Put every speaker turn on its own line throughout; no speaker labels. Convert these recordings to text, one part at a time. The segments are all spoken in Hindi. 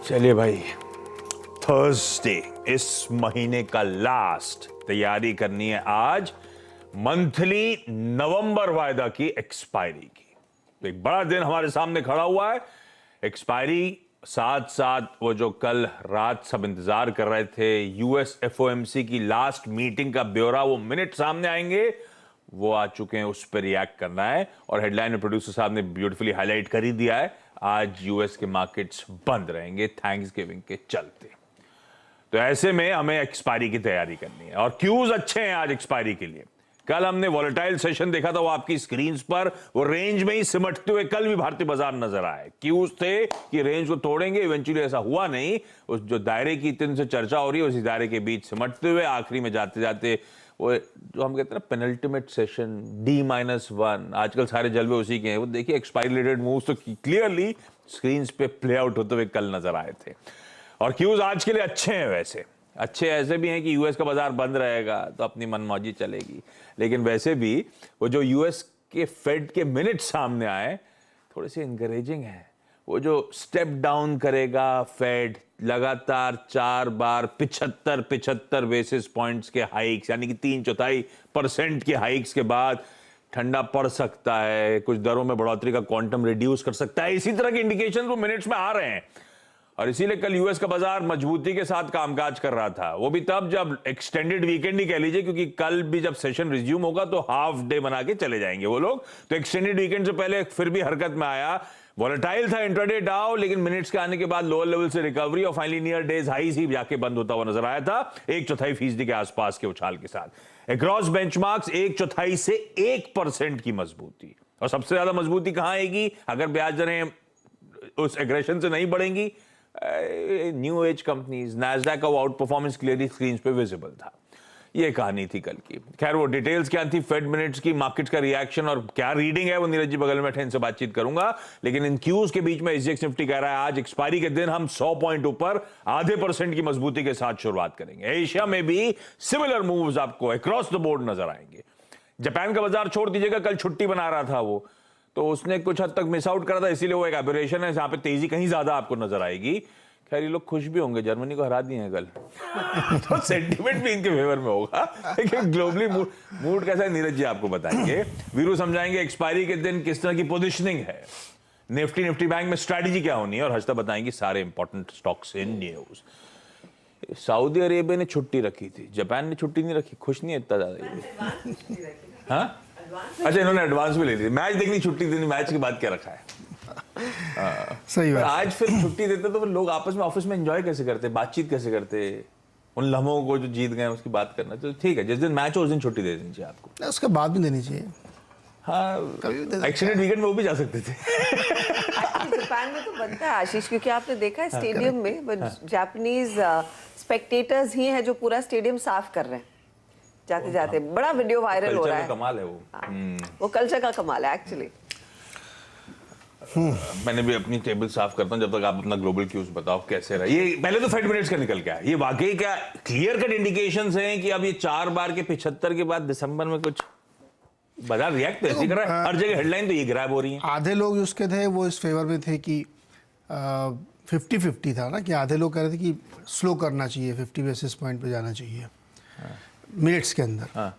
चलिए भाई, थर्सडे इस महीने का लास्ट, तैयारी करनी है आज मंथली नवंबर वायदा की एक्सपायरी की। तो एक बड़ा दिन हमारे सामने खड़ा हुआ है। एक्सपायरी साथ साथ वो जो कल रात सब इंतजार कर रहे थे, यूएस एफओएमसी की लास्ट मीटिंग का ब्यौरा, वो मिनट सामने आएंगे, वो आ चुके हैं, उस पर रिएक्ट करना है। और हेडलाइन में प्रोड्यूसर साहब ने ब्यूटीफुली हाईलाइट कर ही दिया है, आज यूएस के मार्केट्स बंद रहेंगे थैंक्सगिविंग के चलते। तो ऐसे में हमें एक्सपायरी की तैयारी करनी है और क्यूज अच्छे हैं आज एक्सपायरी के लिए। कल हमने वॉलेटाइल सेशन देखा था, वो आपकी स्क्रीन्स पर वो रेंज में ही सिमटते हुए कल भी भारतीय बाजार नजर आए। क्यूज थे कि रेंज को तोड़ेंगे, इवेंचुअली ऐसा हुआ नहीं। उस जो दायरे की इतने से चर्चा हो रही है, उसी दायरे के बीच सिमटते हुए आखिरी में जाते जाते वो जो हम कहते हैं ना पेनल्टीमेट सेशन D-1, आजकल सारे जलवे उसी के हैं। वो देखिए एक्सपायरी रिलेटेड मूव्स तो क्लियरली स्क्रीन्स पे प्ले आउट होते हुए कल नजर आए थे। और क्यूज आज के लिए अच्छे हैं। वैसे अच्छे ऐसे भी हैं कि यूएस का बाजार बंद रहेगा तो अपनी मनमौजी चलेगी, लेकिन वैसे भी वो जो यूएस के फेड के मिनट सामने आए थोड़े से इनकरेजिंग है। वो जो स्टेप डाउन करेगा फेड, लगातार 4 बार 75 बेसिस पॉइंट्स के हाइक्स, यानी कि 3/4% के हाइक्स के बाद ठंडा पड़ सकता है, कुछ दरों में बढ़ोतरी का क्वांटम रिड्यूस कर सकता है। इसी तरह के इंडिकेशन वो मिनट्स में आ रहे हैं। और इसीलिए कल यूएस का बाजार मजबूती के साथ कामकाज कर रहा था। वो भी तब जब एक्सटेंडेड वीकेंड ही कह लीजिए, क्योंकि कल भी जब सेशन रिज्यूम होगा तो हाफ डे बना के चले जाएंगे वो लोग। तो एक्सटेंडेड वीकेंड से पहले फिर भी हरकत में आया। वॉलेटाइल था इंट्राडे डाउ, लेकिन मिनट्स के आने के बाद लोअर लेवल से रिकवरी और फाइनली नियर डेज हाईज ही जाके बंद होता हुआ नजर आया था 1/4% के आसपास के उछाल के साथ। अक्रॉस बेंचमार्क्स 1/4 से 1% की मजबूती। और सबसे ज्यादा मजबूती कहां आएगी अगर ब्याज दरें उस एग्रेशन से नहीं बढ़ेंगी? न्यू एज कंपनीज, नैस्डैक का आउट परफॉर्मेंस क्लियरली स्क्रीन पे विजिबल था। ये कहानी थी कल की। खैर वो डिटेल्स क्या थी, फेड मिनट्स की, मार्केट का रिएक्शन और क्या रीडिंग है, वो नीरज जी बगल में बैठे, इनसे बातचीत करूंगा। लेकिन इन क्यूज के बीच में एसजीएक्स निफ्टी कह रहा है आज एक्सपायरी के दिन हम 100 पॉइंट ऊपर 0.5% की मजबूती के साथ शुरुआत करेंगे। एशिया में भी सिमिलर मूव्स आपको अक्रॉस द बोर्ड नजर आएंगे। जापान का बाजार छोड़ दीजिएगा, कल छुट्टी बना रहा था वो, तो उसने कुछ हद तक मिस आउट करा था, इसीलिए वो एक एबरेशन है जहां पे तेजी कहीं ज्यादा आपको नजर आएगी। खैर ये लोग खुश भी होंगे, जर्मनी को हरा दिए हैं कल तो सेंटीमेंट भी इनके फेवर में होगा। लेकिन ग्लोबली मूड कैसा है नीरज जी आपको बताएंगे। वीरू समझाएंगे एक्सपायरी के दिन किस तरह की पोजीशनिंग है, निफ्टी बैंक में स्ट्रैटेजी क्या होनी है, और हर्षदा बताएंगे सारे important stocks in news. Saudi Arabia ने छुट्टी रखी थी, जापान ने छुट्टी नहीं रखी, खुश नहीं है इतना ज्यादा। हाँ अच्छा, इन्होंने एडवांस भी ले ली। मैच देखनी छुट्टी देनी, मैच की बात क्या रखा है।
सही बात।
आज फिर छुट्टी देते तो लोग आपस में ऑफिस में एंजॉय कैसे करते, बातचीत कैसे करते, उन लम्हों को जो जीत गए उसकी बात करना। तो ठीक है, जिस दिन मैच हो उस दिन छुट्टी दे देनी चाहिए आपको,
उसके बाद भी देनी चाहिए।
हाँ, एक्सटेंडेड वीकेंड में वो भी जा सकते थे।
जापान में तो बनता है आशीष, क्योंकि आपने देखा है स्टेडियम में जापानीज स्पेक्टेटर्स ही हैं जो पूरा स्टेडियम साफ कर रहे हैं जाते जाते। बड़ा वीडियो वायरल हो रहा है।
कमाल है
वो कल्चर का कमाल है एक्चुअली।
मैंने भी अपनी टेबल साफ करता हूं, जब तक आप अपना ग्लोबल क्यूज बताओ कैसे रहा। ये पहले तो फेड मिनट्स का निकल के आया, ये वाकई क्या क्लियर कट इंडिकेशंस हैं कि अब ये 4 बार के 75 के बाद दिसंबर में कुछ बाजार रिएक्ट तो ऐसे कर रहा है। हर जगह हेडलाइन तो ये ग्रैब हो रही है।
आधे लोग उसके थे वो इस फेवर में थे कि 50-50 था ना, कि आधे लोग कह रहे थे कि स्लो करना चाहिए, 50 बेसिस पॉइंट पे जाना चाहिए मिनट्स के अंदर।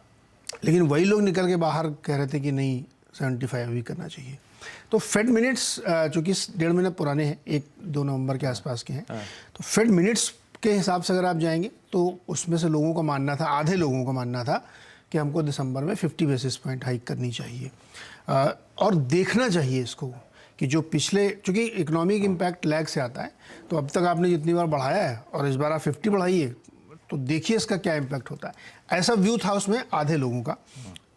लेकिन वही लोग निकल के बाहर कह रहे थे कि नहीं 75 अभी करना चाहिए। तो फेड मिनट्स चूँकि 1.5 महीने पुराने हैं, 1-2 नवंबर के आसपास के हैं, तो फेड मिनट्स के हिसाब से अगर आप जाएंगे तो उसमें से लोगों का मानना था, आधे लोगों का मानना था कि हमको दिसंबर में 50 बेसिस पॉइंट हाइक करनी चाहिए। और देखना चाहिए इसको कि जो पिछले, चूँकि इकोनॉमिक इम्पैक्ट लैग से आता है, तो अब तक आपने जितनी बार बढ़ाया है और इस बार आप 50 बढ़ाइए तो देखिए इसका क्या इम्पैक्ट होता है। ऐसा व्यू था उसमें आधे लोगों का।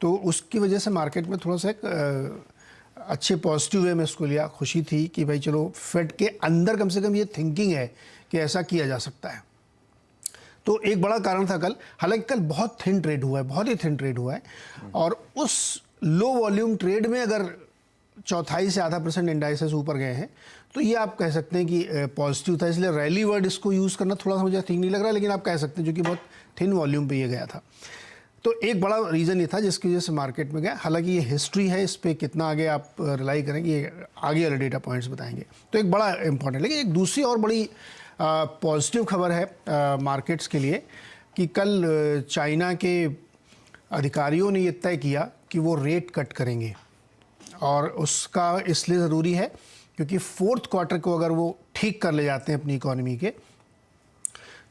तो उसकी वजह से मार्केट में थोड़ा सा एक अच्छे पॉजिटिव वे में इसको लिया, खुशी थी कि भाई चलो फेड के अंदर कम से कम ये थिंकिंग है कि ऐसा किया जा सकता है। तो एक बड़ा कारण था कल। हालांकि कल बहुत थिन ट्रेड हुआ है, बहुत ही थिन ट्रेड हुआ है, और उस लो वॉल्यूम ट्रेड में अगर 1/4 से 0.5% इंडाइसेस ऊपर गए हैं तो ये आप कह सकते हैं कि पॉजिटिव था। इसलिए रैली वर्ड इसको यूज़ करना थोड़ा सा मुझे ठीक नहीं लग रहा, लेकिन आप कह सकते हैं जो कि बहुत थिन वॉल्यूम पे ये गया था। तो एक बड़ा रीज़न ये था जिसकी वजह से मार्केट में गया। हालांकि ये हिस्ट्री है, इस पर कितना आगे आप रिलाई करेंगे ये आगे वाले डेटा पॉइंट्स बताएंगे, तो एक बड़ा इंपॉर्टेंट। लेकिन एक दूसरी और बड़ी पॉजिटिव खबर है मार्केट्स के लिए कि कल चाइना के अधिकारियों ने ये तय किया कि वो रेट कट करेंगे, और उसका इसलिए ज़रूरी है क्योंकि फोर्थ क्वार्टर को अगर वो ठीक कर ले जाते हैं अपनी इकोनॉमी के,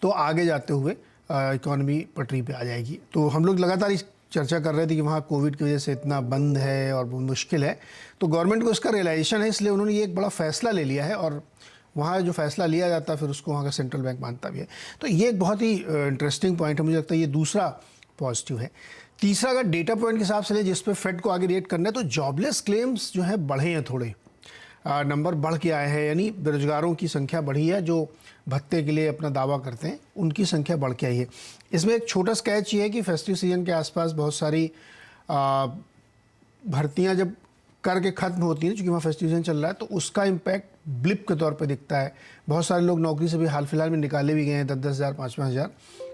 तो आगे जाते हुए इकोनॉमी पटरी पे आ जाएगी। तो हम लोग लगातार इस चर्चा कर रहे थे कि वहाँ कोविड की वजह से इतना बंद है और बहुत मुश्किल है, तो गवर्नमेंट को इसका रियलाइजेशन है, इसलिए उन्होंने ये एक बड़ा फैसला ले लिया है, और वहाँ जो फैसला लिया जाता है फिर उसको वहाँ का सेंट्रल बैंक मानता भी है। तो ये एक बहुत ही इंटरेस्टिंग पॉइंट है, मुझे लगता है ये दूसरा पॉजिटिव है। तीसरा, अगर डेटा पॉइंट के हिसाब से ले जिस पे फेड को आगे रेट करना है, तो जॉबलेस क्लेम्स जो है बढ़े हैं, थोड़े नंबर बढ़ के आए हैं, यानी बेरोजगारों की संख्या बढ़ी है, जो भत्ते के लिए अपना दावा करते हैं उनकी संख्या बढ़ के आई है। इसमें एक छोटा स्केच ये है कि फेस्टिव सीजन के आसपास बहुत सारी भर्तियां जब करके ख़त्म होती हैं, चूँकि वहाँ फेस्टिव सीजन चल रहा है, तो उसका इम्पैक्ट ब्लिप के तौर पे दिखता है। बहुत सारे लोग नौकरी से भी हाल फिलहाल में निकाले भी गए हैं, 10-10 हज़ार 5-5 हज़ार,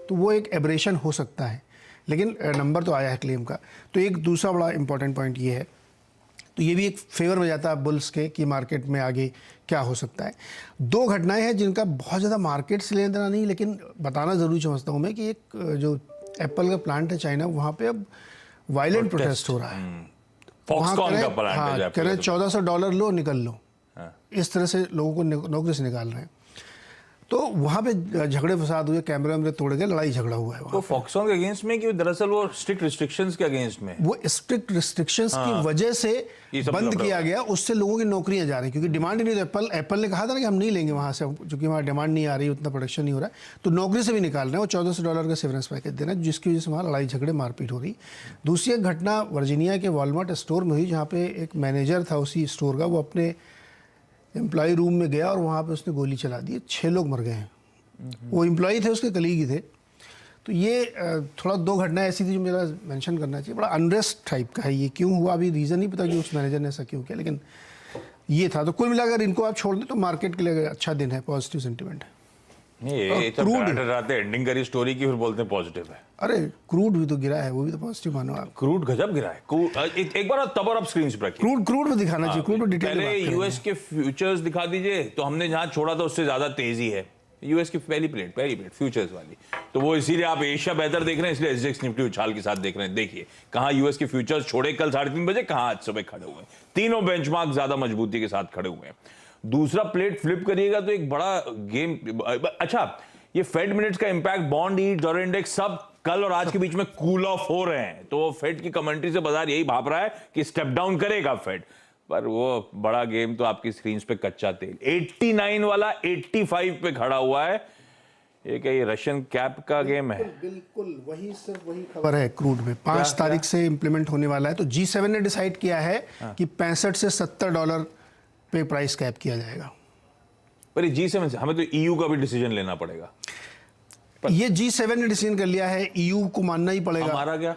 तो वो एक एब्रेशन हो सकता है, लेकिन नंबर तो आया है क्लेम का। तो एक दूसरा बड़ा इंपॉर्टेंट पॉइंट ये है, तो ये भी एक फेवर में जाता है बुल्स के कि मार्केट में आगे क्या हो सकता है। दो घटनाएं हैं जिनका बहुत ज़्यादा मार्केट से लेना देना नहीं, लेकिन बताना ज़रूरी समझता हूँ मैं कि एक जो एप्पल का प्लांट है चाइना, वहाँ पे अब वायलेंट प्रोटेस्ट हो रहा है।
फॉक्सकॉन का प्लांट है,
हाँ, कह रहे $1400 लो निकल लो, इस तरह से लोगों को नौकरी से निकाल रहे हैं। तो वहाँ पे झगड़े फसाद हुए, कैमरे वैमरे तोड़ गए, लड़ाई झगड़ा हुआ है।
तो फॉक्सकॉन के अगेंस्ट में कि दरअसल वो स्ट्रिक्ट रिस्ट्रिक्शंस के अगेंस्ट में,
वो स्ट्रिक्ट रिस्ट्रिक्शंस की वजह से बंद किया गया, उससे लोगों की नौकरियां जा रही, क्योंकि डिमांड ही नहीं। तो एप्पल ने कहा था ना कि हम नहीं लेंगे वहाँ से, क्योंकि वहाँ डिमांड नहीं आ रही, उतना प्रोडक्शन नहीं हो रहा है, तो नौकरी से भी निकाल रहे हैं। वो $1400 का सेवरेंस पैकेज दे रहे हैं, जिसकी वजह से वहाँ लड़ाई झगड़े मारपीट हो रही। दूसरी एक घटना वर्जीनिया के वॉलमार्ट स्टोर में हुई, जहाँ पे एक मैनेजर था उसी स्टोर का, वो अपने एम्प्लॉय रूम में गया और वहाँ पे उसने गोली चला दी, 6 लोग मर गए हैं। वो एम्प्लॉय थे, उसके कलीग ही थे। तो ये थोड़ा दो घटनाएं ऐसी थी जो मेरा मेंशन करना चाहिए। बड़ा अनरेस्ट टाइप का है, ये क्यों हुआ अभी रीज़न नहीं पता कि उस मैनेजर ने ऐसा क्यों किया, लेकिन ये था। तो कुल मिलाकर इनको आप छोड़ दें तो मार्केट के लिए अच्छा दिन है, पॉजिटिव सेंटिमेंट है।
ये रात एंडिंग करी स्टोरी की, फिर बोलते हैं पॉजिटिव है।
अरे क्रूड भी तो गिरा है, वो भी तो पॉजिटिव मानो आप।
क्रूड गजब गिरा है। एक बार तब और अब स्क्रीन पर रखिए।
क्रूड में दिखाना चाहिए, क्रूड में डिटेल में।
पहले यूएस के फ्यूचर्स दिखा दीजिए, तो हमने जहां छोड़ा था उससे ज्यादा तेजी है यूएस की पहली प्लेट फ्यूचर्स वाली। तो वो इसीलिए आप एशिया बेहतर देख रहे हैं, इसलिए एसजेक्स निफ्टी उछाल के साथ देख रहे हैं। देखिए कहां यूएस के फ्यूचर्स छोड़े कल 3:30 बजे, कहां आज सुबह खड़े हुए हैं। तीनों बेंचमार्क ज्यादा मजबूती के साथ खड़े हुए हैं। दूसरा प्लेट फ्लिप करिएगा तो एक बड़ा गेम। अच्छा, ये फेड मिनट्स का impact, bond yield, dollar index, सब कल और आज के बीच में कूल ऑफ हो रहे हैं। तो फेड की कमेंट्री से बाजार यही भाप रहा है कि स्टेप डाउन करेगा फेड, पर वो बड़ा गेम तो आपकी स्क्रीन पे कच्चा तेल। 89 वाला 85 पे खड़ा हुआ है। ये क्या, ये रशियन कैप का गेम है?
बिल्कुल वही, सिर्फ वही खबर है क्रूड में। 5 तारीख से इंप्लीमेंट होने वाला है। तो G7 ने डिसाइड किया है कि $65 से $70 पे प्राइस कैप किया जाएगा।
पर ये G7 से हमें तो EU का भी डिसीजन लेना पड़ेगा।
ये G7 ने डिसीजन कर लिया है, EU को मानना ही पड़ेगा।
हमारा क्या,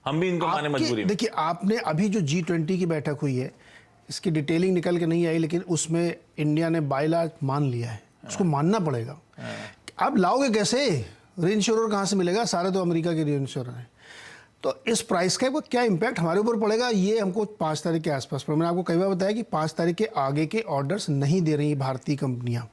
हम भी इनको माने मजबूरी में।
देखिए, आपने अभी जो G20 की बैठक हुई है, इसकी डिटेलिंग निकल के नहीं आई, लेकिन उसमें इंडिया ने बायलॉ मान लिया है, उसको मानना पड़ेगा। आप लाओगे कैसे? रीइंश्योरर कहाँ से मिलेगा? सारे तो अमेरिका के रीइंश्योरर हैं। तो इस प्राइस का क्या इम्पैक्ट हमारे ऊपर पड़ेगा, ये हमको 5 तारीख के आसपास पर। मैंने आपको कई बार बताया कि 5 तारीख के आगे के ऑर्डर्स नहीं दे रही भारतीय कंपनियां,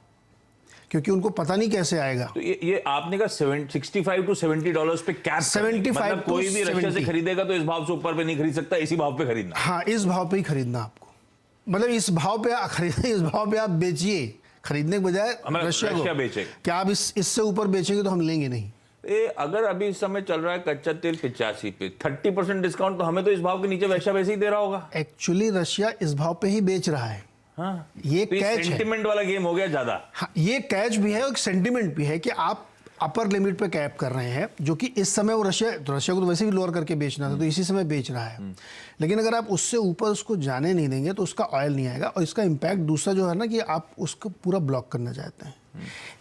क्योंकि उनको पता नहीं कैसे आएगा।
तो ये आपने कहा $65 to $70 पे कैप,
75
मतलब कोई भी रशिया से खरीदेगा तो इस भाव से ऊपर पे नहीं खरीद सकता, इसी भाव पे खरीदना।
हाँ, इस भाव पे ही खरीदना आपको, मतलब इस भाव पे खरीदना, इस भाव पे आप बेचिए, खरीदने के बजाय रशिया
बेचे।
क्या आप इससे ऊपर बेचेंगे तो हम लेंगे नहीं।
अगर अभी इस समय चल रहा है कच्चा तेल 85 पे, 30% डिस्काउंट, तो हमें तो इस भाव के नीचे वैसा वैसे ही दे रहा होगा।
एक्चुअली रशिया इस भाव पे ही बेच रहा है।
हाँ,
ये
तो
कैच है,
सेंटिमेंट वाला गेम हो गया ज्यादा।
हाँ, ये कैच भी है और सेंटिमेंट भी है कि आप अपर लिमिट पे कैप कर रहे हैं, जो कि इस समय वो रशिया को तो वैसे भी लोअर करके बेचना था, तो इसी समय बेच रहा है। लेकिन अगर आप उससे ऊपर उसको जाने नहीं देंगे तो उसका ऑयल नहीं आएगा, और इसका इम्पैक्ट दूसरा जो है ना कि आप उसको पूरा ब्लॉक करना चाहते हैं।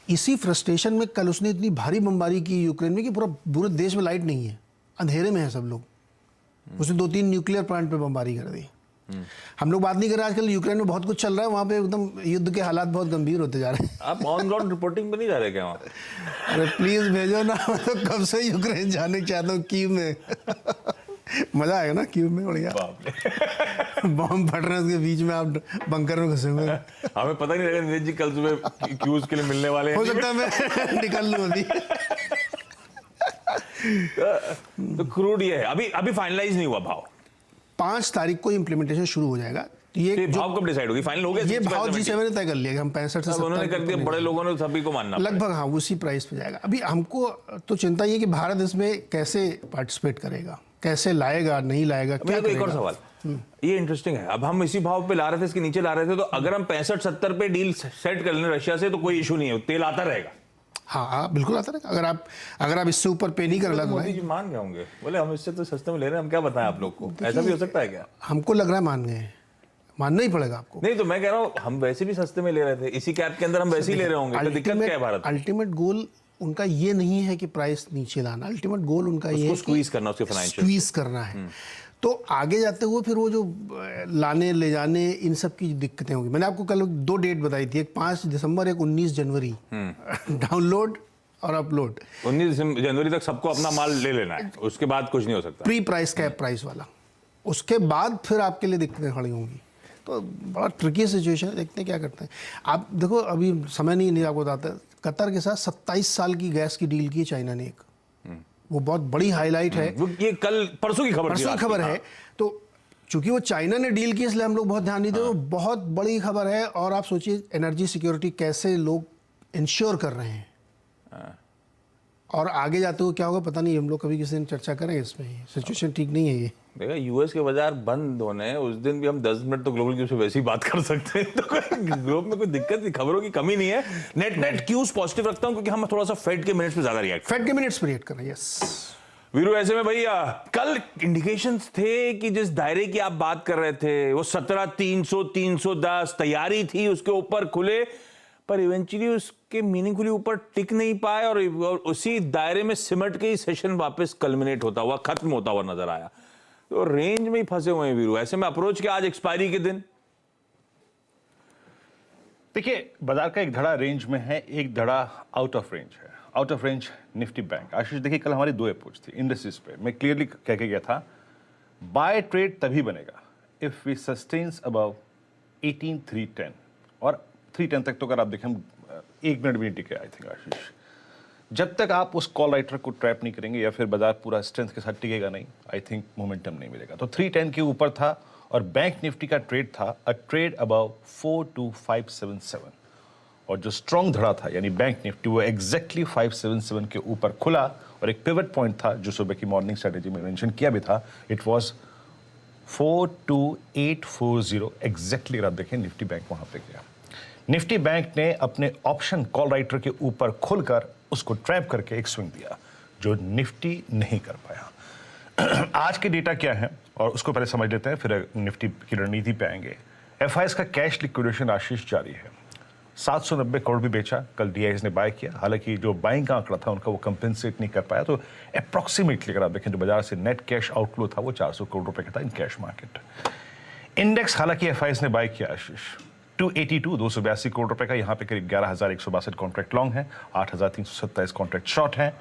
इसी फ्रस्ट्रेशन में कल उसने इतनी भारी बमबारी की यूक्रेन में कि पूरे देश में लाइट नहीं है, अंधेरे में है सब लोग। उसने 2-3 न्यूक्लियर प्लांट पे बमबारी कर दी। हम लोग बात नहीं कर रहे, आजकल यूक्रेन में बहुत कुछ चल रहा है, वहाँ पे एकदम युद्ध के हालात बहुत गंभीर होते जा रहे हैं।
आप ऑन ग्राउंड रिपोर्टिंग पे नहीं जा रहे क्या वहाँ?
अरे प्लीज भेजो ना, मैं तो कब से यूक्रेन जाने चाहता हूँ, कीव में। मजा आएगा ना क्यूब में, बढ़िया बॉम्ब फट रहे हैं उसके बीच में, आप बंकर में घुसे हुए हैं।
हमें पता नहीं लगा नीरज जी कल सुबह क्यूज के लिए मिलने वाले हैं।
हो सकता है मैं निकल लूं अभी।
तो क्रूड ये है, अभी फाइनलाइज नहीं हुआ भाव।
5 तारीख को इम्प्लीमेंटेशन शुरू हो जाएगा। ये
भाव कब डिसाइड होगी, फाइनल हो गया?
ये भाव G7 ने तय कर लिया कि हम 65 से 70
उन्होंने कर दिया, बड़े लोगों ने सभी को मानना
लगभग, हाँ उसी प्राइस पे जाएगा। अभी हमको तो चिंता ये कि भारत इसमें कैसे पार्टिसिपेट करेगा, कैसे लाएगा, नहीं लाएगा, क्या
तो एक
करेगा।
और सवाल, ये इंटरेस्टिंग है। अब हम इसी भाव पे ला रहे थे, इसके नीचे ला रहे थे, तो अगर हम 65-70 पे डील सेट कर लें रशिया से तो कोई इशू नहीं है, तेल आता रहेगा।
हाँ बिल्कुल आता रहेगा। अगर आप इससे ऊपर पे नहीं कर रहे,
मोदी जी मान गए होंगे, बोले हम इससे तो सस्ते में ले रहे हैं, हम क्या बताएं आप लोग को। ऐसा भी हो सकता है क्या?
हमको लग रहा है मान गए, मानना ही पड़ेगा आपको।
नहीं तो मैं कह रहा हूँ हम वैसे भी सस्ते में ले रहे थे, इसी कैप के अंदर हम वैसे ही ले रहे होंगे, तो दिक्कत क्या है भारत?
अल्टीमेट गोल उनका ये नहीं है कि प्राइस नीचे लाना, अल्टीमेट गोल उनका ये है
स्क्वीज करना, उसके फाइनेंशियल
स्क्वीज करना है। तो आगे जाते हुए फिर वो जो लाने ले जाने इन सब की दिक्कतें होंगी। मैंने आपको कल 2 डेट बताई थी, एक 5 दिसंबर, एक 19 जनवरी। डाउनलोड और अपलोड
19 जनवरी तक सबको अपना माल ले लेना है, उसके बाद कुछ नहीं हो सकता।
प्री प्राइस कैप प्राइस वाला, उसके बाद फिर आपके लिए दिक्कतें खड़ी होंगी। तो बड़ा ट्रिकी सिचुएशन है, देखते हैं क्या करते हैं। आप देखो अभी समय नहीं आपको बताता, कतर के साथ 27 साल की गैस की डील की चाइना ने एक, वो बहुत बड़ी हाईलाइट है।
ये कल परसों की खबर
है। तो चूंकि वो चाइना ने डील की इसलिए हम लोग बहुत ध्यान नहीं दे, वो बहुत बड़ी खबर है। और आप सोचिए एनर्जी सिक्योरिटी कैसे लोग इंश्योर कर रहे हैं, और आगे जाते हुए क्या होगा पता नहीं। हम लोग कभी किसी दिन चर्चा करें इसमें, सिचुएशन ठीक नहीं है ये।
देखा यूएस के बाजार बंद होने उस दिन भी हम 10 मिनट तो ग्लोबल क्यूज पे वैसे ही बात कर सकते हैं, तो ग्लोब में कोई दिक्कत नहीं, खबरों की कमी नहीं है। नेट क्यूज पॉजिटिव रखता हूं क्योंकि हम थोड़ा सा फेड के मिनट्स पे ज्यादा रिएक्ट कर रहे हैं। यस वीरू, ऐसे में भैया कल इंडिकेशंस थे कि जिस दायरे की आप बात कर रहे थे वो 17,300 310 तैयारी थी, उसके ऊपर खुले, पर इवेंचुअली उसके मीनिंगफुली ऊपर टिक नहीं पाए और उसी दायरे में सिमट के ही सेशन वापस कल्मिनेट होता हुआ, खत्म होता हुआ नजर आया। तो रेंज में ही फंसे हुए हैं वीरू। ऐसे में अप्रोच किया आज एक्सपायरी के दिन।
देखिए बाजार का एक धड़ा रेंज में है, एक धड़ा आउट ऑफ रेंज है। Out of range nifty bank. Ashish देखिए कल हमारी 2 अप्रोच थी इंडस्ट्रीज पे, मैं क्लियरली कह के गया था बाय ट्रेड तभी बनेगा इफ वी सस्टेन्स अबव 18,310, और 310 तक तो अगर आप देखें 1 मिनट भी नहीं टिके आई थिंक आशीष। जब तक आप उस कॉल राइटर को ट्रैप नहीं करेंगे या फिर बाजार पूरा स्ट्रेंथ के साथ टिकेगा नहीं, आई थिंक मोमेंटम नहीं मिलेगा। तो 310 के ऊपर था और बैंक निफ्टी का ट्रेड था अ ट्रेड अबव 42577, और जो स्ट्रॉन्ग धड़ा था यानी बैंक निफ्टी वो एग्जैक्टली 577 के ऊपर खुला, और एक पिवट पॉइंट था जो सुबह की मॉर्निंग स्ट्रेटेजी में मेंशन किया भी था, इट वाज 42840 एग्जैक्टली। अगर आप देखें निफ्टी बैंक वहां पे गया। निफ्टी बैंक ने अपने ऑप्शन कॉल राइटर के ऊपर खुलकर उसको ट्रैप करके एक स्विंग दिया जो निफ्टी नहीं कर पाया। आज के डेटा क्या है और उसको पहले समझ लेते हैं, फिर निफ्टी की रणनीति पे आएंगे। एफआईएस का कैश लिक्विडेशन आशीष जारी है। 790 करोड़ भी बेचा, कल डीआईएस ने बाय किया। हालांकि जो बाइंग का आंकड़ा था उनका वो कंपेंसेट नहीं कर पाया, तो अप्रॉक्सीमेटली अगर आप देखें जो बाजार से नेट कैश आउटफ्लो था वो 400 करोड़ रुपए का था इन कैश मार्केट। इंडेक्स हालांकि एफआईएस ने बाय किया आशीष 282 करोड़ रुपए का, यहाँ पे करीब 11,162 कॉन्ट्रैक्ट लॉन्ग है, 8,327 कॉन्ट्रैक्ट शॉर्ट है।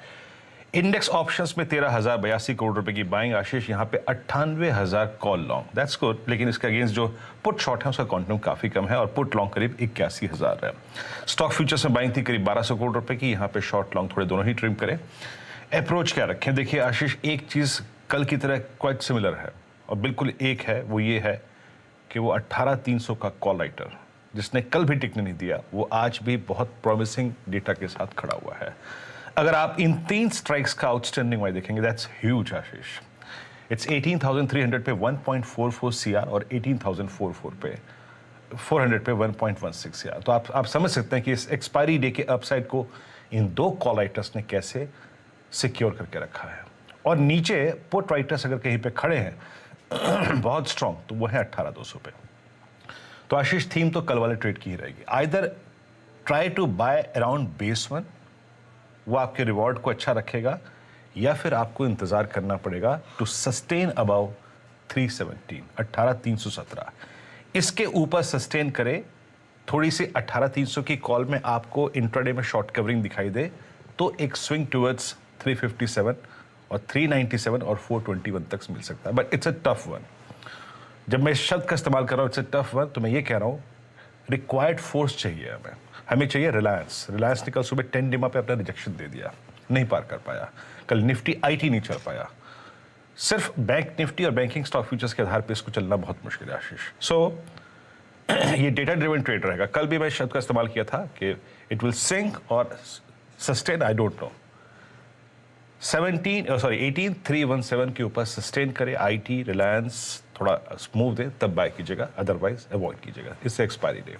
इंडेक्स ऑप्शंस में 13,082 करोड़ रुपए की बाइंग आशीष, यहाँ पे 98,000 कॉल लॉन्ग, दैट्स गुड। लेकिन इसके अगेंस्ट जो पुट शॉर्ट है उसका क्वांटम काफी कम है और पुट लॉन्ग करीब 81,000 है। स्टॉक फ्यूचर्स में बाइंग थी करीब 1200 करोड़ रुपए की, यहाँ पे शॉर्ट लॉन्ग थोड़े दोनों ही ट्रिम करें। अप्रोच क्या रखें? देखिए आशीष एक चीज कल की तरह क्वाइट सिमिलर है और बिल्कुल एक है, वो ये है कि वो 18,300 का कॉल राइटर जिसने कल भी टिकने नहीं दिया, वो आज भी बहुत प्रॉमिसिंग डेटा के साथ खड़ा हुआ है। अगर आप इन 3 स्ट्राइक्स का आउटस्टैंडिंग वाइज देखेंगे, दैट्स ह्यूज आशीष। इट्स 18,300 पे 1.44 सीआर और 18,400 पे 1.16 सीआर। तो आप समझ सकते हैं कि इस एक्सपायरी डे के अपसाइड को इन 2 कॉल राइटर्स ने कैसे सिक्योर करके रखा है। और नीचे पुट राइटर्स अगर कहीं पे खड़े हैं बहुत स्ट्रॉन्ग, तो वो है 18,200 पे। तो आशीष थीम तो कल वाले ट्रेड की ही रहेगी, either try to buy around base 1, वो आपके रिवॉर्ड को अच्छा रखेगा, या फिर आपको इंतजार करना पड़ेगा टू सस्टेन अबव 317 18,317। इसके ऊपर सस्टेन करे, थोड़ी सी 18,300 की कॉल में आपको इंट्राडे में शॉर्ट कवरिंग दिखाई दे, तो एक स्विंग टुवर्ड्स 357 और 397 और 421 तक मिल सकता है, but it's a tough one. जब मैं इस शब्द का इस्तेमाल कर रहा हूँ इट्स अ टफ वन, तो मैं ये कह रहा हूँ रिक्वायर्ड फोर्स चाहिए हमें चाहिए रिलायंस ने कल सुबह 10 डिमा पे अपना रिजेक्शन दे दिया, नहीं पार कर पाया। कल निफ्टी आईटी नहीं चल पाया। सिर्फ बैंक निफ्टी और बैंकिंग स्टॉक फ्यूचर्स के आधार पर इसको चलना बहुत मुश्किल है आशीष। सो ये डेटा ड्रिवन ट्रेड रहेगा। कल भी मैं इस शब्द का इस्तेमाल किया था कि इट विल सिंक और सस्टेन, आई डोंट नो। 18317 के ऊपर सस्टेन करे आईटी रिलायंस, थोड़ा स्मूव दे तब बाय कीजिएगा, अदरवाइज अवॉइड कीजिएगा। इससे एक्सपायरी डे।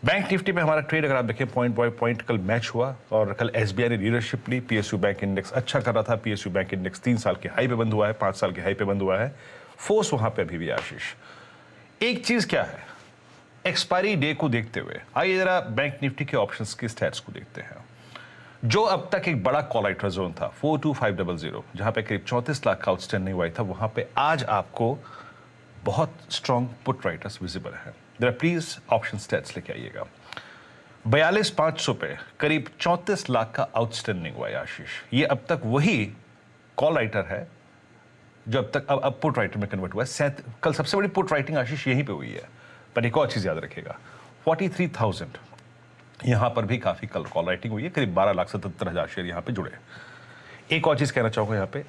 बैंक निफ्टी में हमारा ट्रेड अगर आप देखें पॉइंट बाय पॉइंट कल मैच हुआ और कल एसबीआई ने लीडरशिप ली। पीएसयू बैंक इंडेक्स अच्छा कर रहा था। पीएसयू बैंक इंडेक्स 3 साल के हाई पे बंद हुआ है, 5 साल के हाई पे बंद हुआ है। फोर्स वहां पे अभी भी आशीष। एक चीज क्या है, एक्सपायरी डे को देखते हुए आइए जरा बैंक निफ्टी के ऑप्शंस की स्टैट्स को देखते हैं। जो अब तक एक बड़ा कॉल राइटर जोन था 42500, जहां पे करीब 34 लाख का आउटस्टैंडिंग हुआ था, वहां पे आज आपको बहुत स्ट्रॉन्ग पुट राइटर्स विजिबल हैं। जरा प्लीज ऑप्शन स्टैट्स लेके आइएगा। 42500 पे करीब 34 लाख का आउटस्टैंडिंग हुआ है आशीष। ये अब तक वही कॉल राइटर है जो अब तक अब पुट राइटर में कन्वर्ट हुआ है। कल सबसे बड़ी पुट राइटिंग आशीष यहीं पे हुई है। पर एक और चीज याद रखिएगा, 43,000 यहां पर भी काफी कल कॉल राइटिंग हुई है। करीब 12,77,000 शेयर यहां पे जुड़े। एक और चीज कहना चाहूंगा, यहां पे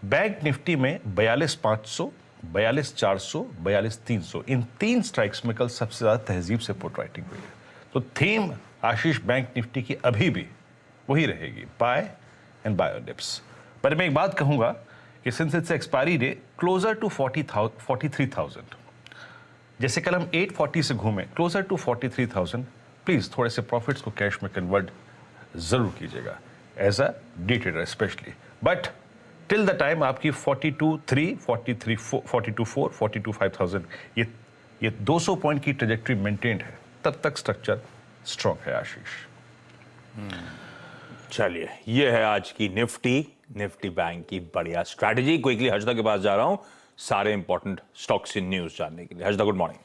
बैंक निफ्टी में 42,500, 42,400, 42,300 इन 3 स्ट्राइक्स में कल सबसे ज्यादा तहजीब से पुट राइटिंग हुई है। तो थीम आशीष बैंक निफ्टी की अभी भी वही रहेगी, buy and buy on dips. पर मैं एक बात कहूंगा कि since it's expiry day, closer to 43,000, जैसे कल हम 840 से घूमे, क्लोजर टू 43,000, प्लीज थोड़े से प्रॉफिट्स को कैश में कन्वर्ट जरूर कीजिएगा as a day trader specially. But till the time आपकी 42,300, 43,400, 42,400, 42,500 ये 200 पॉइंट की ट्रेजेक्ट्री मेंटेन्ड है, तब तक स्ट्रक्चर स्ट्रॉन्ग है आशीष।
चलिए, ये है आज की निफ्टी बैंक की बढ़िया स्ट्रैटेजी। क्विकली हर्षदा के पास जा रहा हूं सारे इंपॉर्टेंट स्टॉक्स इन न्यूज जानने के लिए। Harshada, good morning.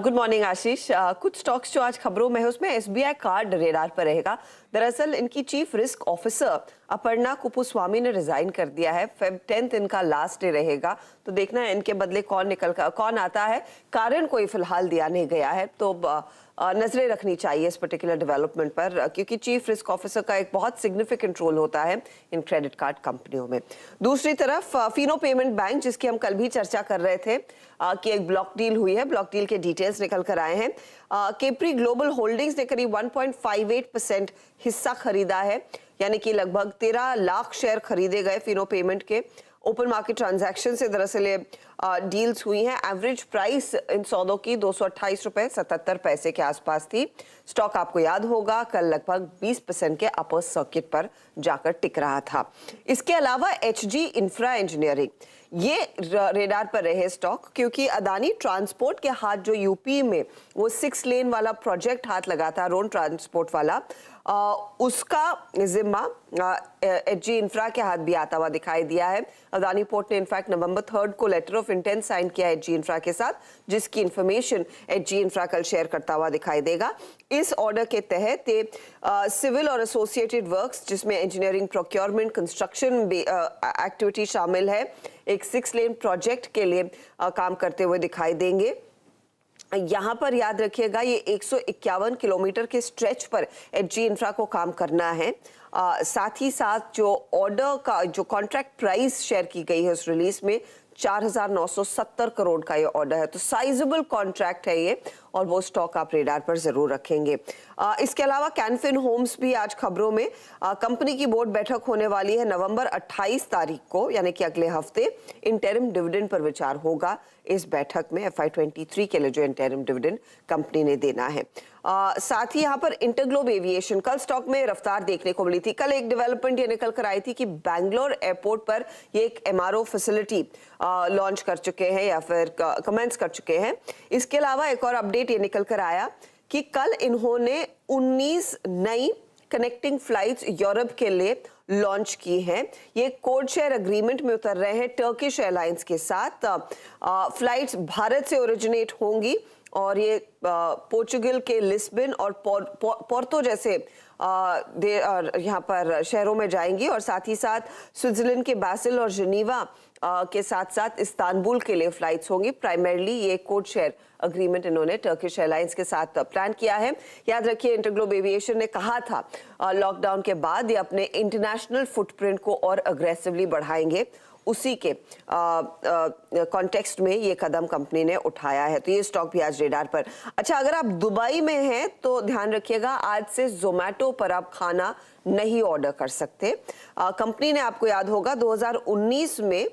Good morning Ashish. कुछ स्टॉक्स जो आज खबरों में है उसमें एसबीआई कार्ड रेडार पर रहेगा। दरअसल इनकी chief risk officer Aparna Kuppuswami ने रिजाइन कर दिया है। Feb 10 इनका लास्ट डे रहेगा, तो देखना है इनके बदले कौन आता है। कारण कोई फिलहाल दिया नहीं गया है, तो नजरें रखनी चाहिए इस पर्टिकुलर डेवलपमेंट पर, क्योंकि चीफ रिस्क ऑफिसर का एक बहुत सिग्निफिकेंट रोल होता है इन क्रेडिट कार्ड कंपनियों में। दूसरी तरफ फिनो पेमेंट बैंक, जिसकी हम कल भी चर्चा कर रहे थे कि एक ब्लॉक डील हुई है, ब्लॉक डील के डिटेल्स निकल कर आए हैं। केप्री ग्लोबल होल्डिंग्स ने करीब 1.58% हिस्सा खरीदा है, यानी कि लगभग 13 लाख शेयर खरीदे गए फिनो पेमेंट के। ओपन मार्केट ट्रांजैक्शन से दरअसल ये डील्स हुई हैं। एवरेज प्राइस इन सौदों की 228.77 के आसपास थी। स्टॉक आपको याद होगा कल लगभग 20% के अपर सर्किट पर जाकर टिक रहा था। इसके अलावा एचजी इंफ्रा इंजीनियरिंग, ये रेडार पर रहे स्टॉक, क्योंकि अदानी ट्रांसपोर्ट के हाथ जो यूपी में वो 6 लेन वाला प्रोजेक्ट हाथ लगा था, रोड ट्रांसपोर्ट वाला, उसका जिम्मा एचजी इंफ्रा के हाथ भी आता हुआ दिखाई दिया है। अदानी पोर्ट ने इनफैक्ट नवंबर 3 को लेटर ऑफ इंटेंट साइन किया एचजी इंफ्रा के साथ, जिसकी इंफॉर्मेशन एचजी इंफ्रा कल शेयर करता हुआ दिखाई देगा। इस ऑर्डर के तहत सिविल और एसोसिएटेड वर्क्स, जिसमें इंजीनियरिंग, प्रोक्योरमेंट, कंस्ट्रक्शन एक्टिविटी शामिल है, एक 6 लेन प्रोजेक्ट के लिए काम करते हुए दिखाई देंगे। यहाँ पर याद रखिएगा ये 151 किलोमीटर के स्ट्रेच पर एचजी इंफ्रा को काम करना है। साथ ही साथ जो ऑर्डर का जो कॉन्ट्रैक्ट प्राइस शेयर की गई है उस रिलीज में 4,970 करोड़ का ये ऑर्डर है, तो साइजेबल कॉन्ट्रैक्ट है ये, और वो स्टॉक आप रेडार पर जरूर रखेंगे। इसके अलावा कैनफिन होम्स भी आज खबरों में, कंपनी की बोर्ड बैठक होने वाली है नवंबर 28 तारीख को, यानी कि अगले हफ्ते। इंटरिम डिविडेंड पर विचार होगा इस बैठक में, FY23 के लिए जो इंटरिम डिविडेंड कंपनी ने देना है। साथ ही यहाँ पर इंटरग्लोब एविएशन, कल स्टॉक में रफ्तार देखने को मिली थी। कल एक डेवलपमेंट ये निकल कर आई थी कि बैंगलोर एयरपोर्ट पर ये एक MRO फैसिलिटी लॉन्च कर चुके हैं या फिर कमेंस कर चुके हैं। इसके अलावा एक और अपडेट ये निकल कर आया कि कल इन्होंने 19 नई कनेक्टिंग फ्लाइट्स यूरोप के लिए लॉन्च की हैं। ये कोड शेयर एग्रीमेंट में उतर रहे हैं टर्किश एयरलाइंस के साथ। फ्लाइट्स भारत से ओरिजिनेट होंगी और ये पोर्चुगल के लिस्बन और पोर्तो जैसे यहाँ पर शहरों में जाएंगी और साथ ही साथ स्विट्जरलैंड के बासिल और जिनीवा के साथ साथ इस्तांबुल के लिए फ्लाइट्स होंगी। प्राइमरली ये कोड शेयर अग्रीमेंट इन्होंने टर्किश एयरलाइंस के साथ प्लान किया है। याद रखिए इंटरग्लोब एविएशन ने कहा था लॉकडाउन के बाद ये अपने इंटरनेशनल फुटप्रिंट को और अग्रेसिवली बढ़ाएंगे, उसी के कॉन्टेक्स्ट में ये कदम कंपनी ने उठाया है। तो ये स्टॉक भी आज रेडार पर। अच्छा, अगर आप दुबई में हैं तो ध्यान रखिएगा आज से जोमेटो पर आप खाना नहीं ऑर्डर कर सकते। कंपनी ने, आपको याद होगा 2019 में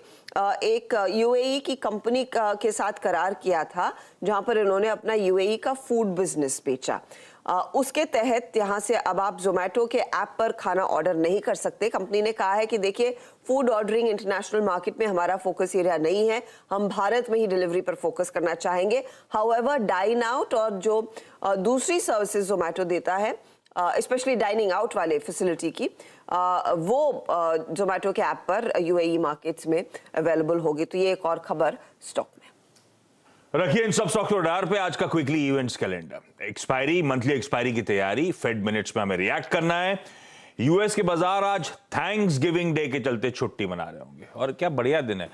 एक यूएई की कंपनी के साथ करार किया था जहां पर इन्होंने अपना यूएई का फूड बिजनेस बेचा। उसके तहत यहाँ से अब आप जोमेटो के ऐप पर खाना ऑर्डर नहीं कर सकते। कंपनी ने कहा है कि देखिए, फूड ऑर्डरिंग इंटरनेशनल मार्केट में हमारा फोकस एरिया नहीं है, हम भारत में ही डिलीवरी पर फोकस करना चाहेंगे। हाउएवर डाइन आउट और जो दूसरी सर्विसेज जोमेटो देता है, स्पेशली डाइनिंग आउट वाले फैसिलिटी की, वो जोमेटो के ऐप पर यूएई मार्केट्स में अवेलेबल होगी। तो ये एक और खबर स्टॉक में।
रखिए इन सब स्टॉक को रडार पे। आज का quickly events calendar, expiry, monthly expiry की तैयारी, फेड मिनट्स में हमें रिएक्ट करना है। यूएस के बाजार आज थैंक्स गिविंग डे के चलते छुट्टी मना रहे होंगे, और क्या बढ़िया दिन है,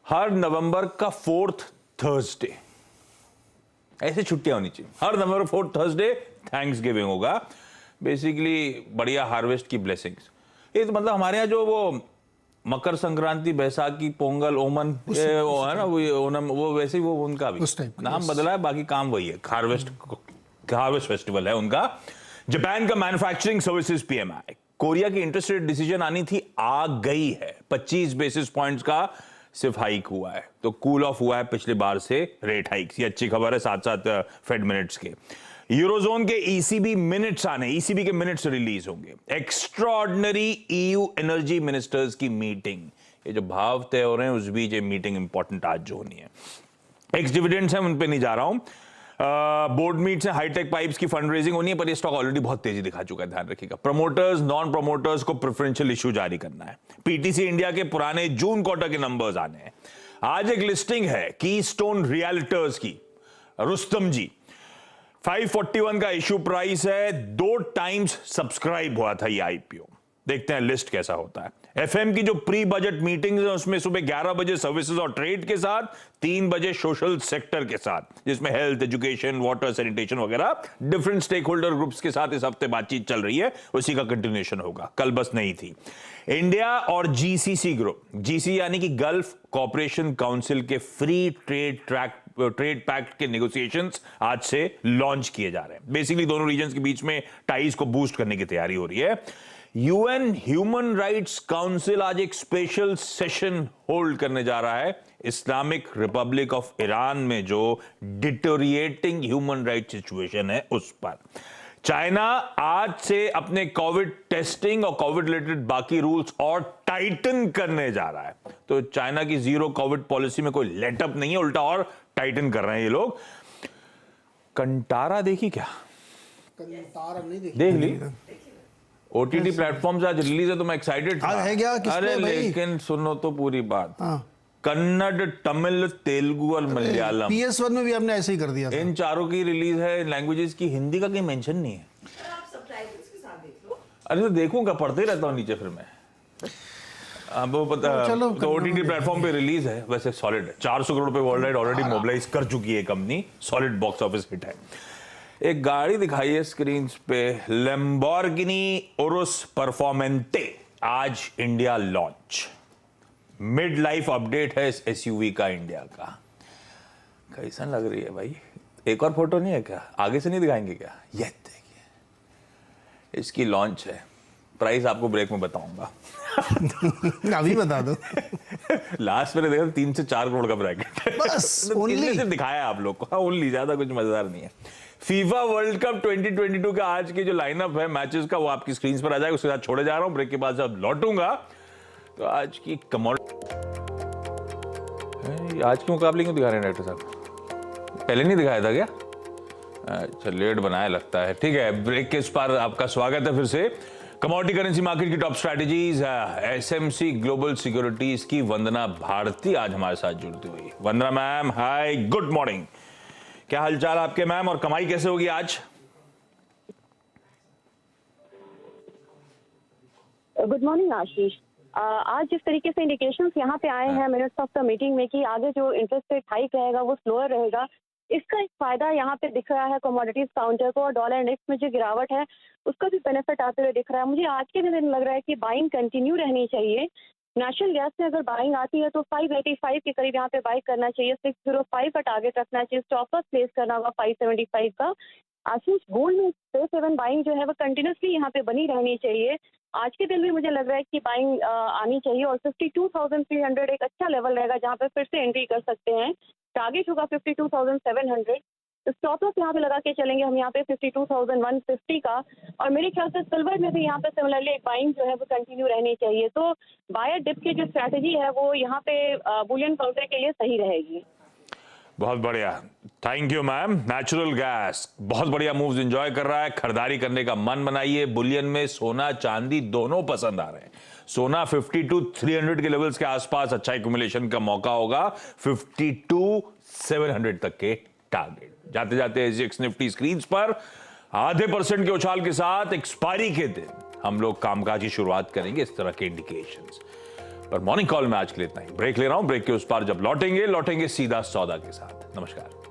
हर नवंबर का 4th थर्सडे ऐसे छुट्टियां होनी चाहिए। हर नवंबर 4th थर्सडे थैंक्स गिविंग होगा। बेसिकली बढ़िया हार्वेस्ट की ब्लेसिंग्स। ये तो मतलब हमारे यहाँ जो वो मकर संक्रांति, बैसाखी, पोंगल, ओमन, वो है ना, वो ओनम, वो वैसे ही वो उनका भी नाम बदला है, बाकी काम वही है। हार्वेस्ट फेस्टिवल है उनका। जापान का मैन्युफैक्चरिंग सर्विसेज पीएमआई, कोरिया की इंटरेस्ट रेट डिसीजन आनी थी, आ गई है। 25 बेसिस पॉइंट्स का सिर्फ हाइक हुआ है, तो कूल ऑफ हुआ है पिछले बार से रेट हाइक। ये अच्छी खबर है, साथ साथ फेड मिनट्स के। यूरोजोन के ईसीबी मिनट्स आने, ईसीबी के मिनट्स रिलीज होंगे। एक्स्ट्राऑर्डिनरी ईयू एनर्जी मिनिस्टर्स की मीटिंग, ये जो भाव तय हो रहे हैं उस बीच ये मीटिंग इंपॉर्टेंट आज जो होनी है। एक्स डिविडेंड्स हैं, उन पे नहीं जा रहा हूं। बोर्ड मीट्स है, हाईटेक पाइप्स की फंड रेजिंग होनी है, पर ये स्टॉक ऑलरेडी बहुत तेजी दिखा चुका है, ध्यान रखिएगा। प्रमोटर्स, नॉन प्रमोटर्स को प्रेफरेंशियल इशू जारी करना है। पीटीसी इंडिया के पुराने जून क्वार्टर के नंबर्स आने हैं। आज एक लिस्टिंग है कीस्टोन रियल्टर्स की, रुस्तम जी। 541 का इशू प्राइस है, 2 टाइम्स सब्सक्राइब हुआ था ये आईपीओ। देखते हैं लिस्ट कैसा होता है। एफएम की जो प्री बजट मीटिंग्स है उसमें सुबह 11 बजे सर्विसेज और ट्रेड के साथ, 3 बजे सोशल सेक्टर के साथ, जिसमें हेल्थ, एजुकेशन, वाटर, सैनिटेशन वगैरह डिफरेंट स्टेक होल्डर ग्रुप्स के साथ इस हफ्ते बातचीत चल रही है, उसी का कंटिन्यूएशन होगा। कल बस नहीं थी। इंडिया और जीसीसी ग्रुप, जीसी यानी कि गल्फ कॉपरेशन काउंसिल के फ्री ट्रेड पैक्ट के नेगोशिएशंस आज से लॉन्च किए जा रहे हैं। बेसिकली दोनों रीजन्स के बीच में टाइज को बूस्ट करने की तैयारी हो रही है। यूएन ह्यूमन राइट्स काउंसिल आज एक स्पेशल सेशन होल्ड करने जा रहा है इस्लामिक रिपब्लिक ऑफ ईरान में जो डिटोरिएटिंग ह्यूमन राइट सिचुएशन है उस पर। चाइना आज से अपने कोविड टेस्टिंग और कोविड रिलेटेड बाकी रूल्स और टाइटन करने जा रहा है। तो चाइना की जीरो कोविड पॉलिसी में कोई लेटअप नहीं है, उल्टा और टाइटन कर रहे हैं ये लोग। कंटारा देखी क्या?
कंटारा नहीं देखी।
देख ली? ओटीटी प्लेटफॉर्म्स आज रिलीज है तो मैं एक्साइटेड था।
है क्या?
अरे लेकिन सुनो तो पूरी बात। कन्नड़, तमिल, तेलुगु और मलयालम,
PS1 में भी हमने ऐसे ही कर दिया था।
इन चारों की रिलीज है लैंग्वेजेस की। हिंदी का कहीं मेंशन नहीं है।
आप सबटाइटल्स के साथ देख लो।
अरे तो देखूंगा, पढ़ते रहता हूँ नीचे फिर मैं। अब वो पता, तो ओटीटी प्लेटफॉर्म पे रिलीज है। वैसे सॉलिड है, 400 करोड़ रुपए वर्ल्ड वाइड ऑलरेडी मोबिलाइज कर चुकी है company. Solid box office hit है। एक गाड़ी दिखाई है स्क्रीन पे, लैम्बोर्गिनी उरुस परफॉर्मेंटे, आज India launch. Mid life update है इस एसयूवी का इंडिया का। कैसा लग रही है भाई? एक और फोटो नहीं है क्या? आगे से नहीं दिखाएंगे क्या? ये देखिए, इसकी लॉन्च है। प्राइस आपको ब्रेक में बताऊंगा।
अभी बता दो।
लास्ट मैंने देखा 3 से 4 करोड़ का ब्रैकेट
बस ओनली
सिर्फ दिखाया आप लोग को। ओनली, ज्यादा कुछ मजेदार नहीं है। फीफा वर्ल्ड कप 2022 का आज की जो लाइनअप है मैचेस का, वो आपकी स्क्रीन पर आ जाएगा। उसके साथ छोड़े जा रहा हूं। ब्रेक के बाद जब लौटूंगा तो आज की आज के मुकाबले क्यों दिखा रहे हैं डायरेक्टर साहब? पहले नहीं दिखाया था क्या? अच्छा, लेट बनाया लगता है। ठीक है, ब्रेक के इस पार आपका स्वागत है फिर से। कमोडिटी करेंसी मार्केट की टॉप स्ट्रैटेजीज है एसएमसी ग्लोबल सिक्योरिटीज की वंदना भारती आज हमारे साथ जुड़ती हुई। वंदना मैम, हाय, गुड मॉर्निंग। क्या हालचाल आपके मैम, और कमाई कैसे होगी आज?
गुड मॉर्निंग आशीष। आज जिस तरीके से इंडिकेशंस यहाँ पे आए हैं मिनट्स ऑफ द मीटिंग में कि आगे जो इंटरेस्ट रेट हाइक रहेगा वो स्लोअर रहेगा, इसका एक फायदा यहाँ पे दिख रहा है कमोडिटीज काउंटर को, और डॉलर इंडेक्स में जो गिरावट है उसका भी बेनिफिट आते हुए दिख रहा है। मुझे आज के दिन लग रहा है कि बाइंग कंटिन्यू रहनी चाहिए। नेशनल गैस में अगर बाइंग आती है तो 585 के करीब यहाँ पे बाई करना चाहिए, 605 का टारगेट रखना चाहिए, स्टॉप लॉस प्लेस करना होगा 575 का। आशीष, गोल्ड में सेफ हेवन बाइंग जो है वो कंटिन्यूसली यहाँ पे बनी रहनी चाहिए। आज के दिन भी मुझे लग रहा है कि बाइंग आनी चाहिए, और 52,300 एक अच्छा लेवल रहेगा जहाँ पे फिर से एंट्री कर सकते हैं। टारगेट होगा 52,700। स्टॉप लॉस यहाँ पे लगा के चलेंगे हम यहाँ पे 52,150 का, और मेरे ख्याल से सिल्वर में भी यहाँ पे सिमिलरली एक बाइंग जो है वो कंटिन्यू रहनी चाहिए। तो बायर डिप की जो स्ट्रैटेजी है वो यहाँ पे बुलियन काउंटर के लिए सही रहेगी।
बहुत बढ़िया, thank you ma'am. Natural gas बहुत बढ़िया मूव्स एंजॉय कर रहा है, खरीदारी करने का मन बनाइए। बुलियन में सोना चांदी दोनों पसंद आ रहे हैं। सोना 52,300 के लेवल्स के आसपास अच्छा एक्यूमुलेशन का मौका होगा, 52,700 तक के टारगेट। जाते जाते एसजीएक्स निफ्टी स्क्रीन्स पर आधे % के उछाल के साथ एक्सपायरी के दिन हम लोग कामकाज की शुरुआत करेंगे, इस तरह के इंडिकेशंस। पर मॉर्निंग कॉल में आज के लिए इतना ही। ब्रेक ले रहा हूं, ब्रेक के उस पार जब लौटेंगे सीधा सौदा के साथ। नमस्कार।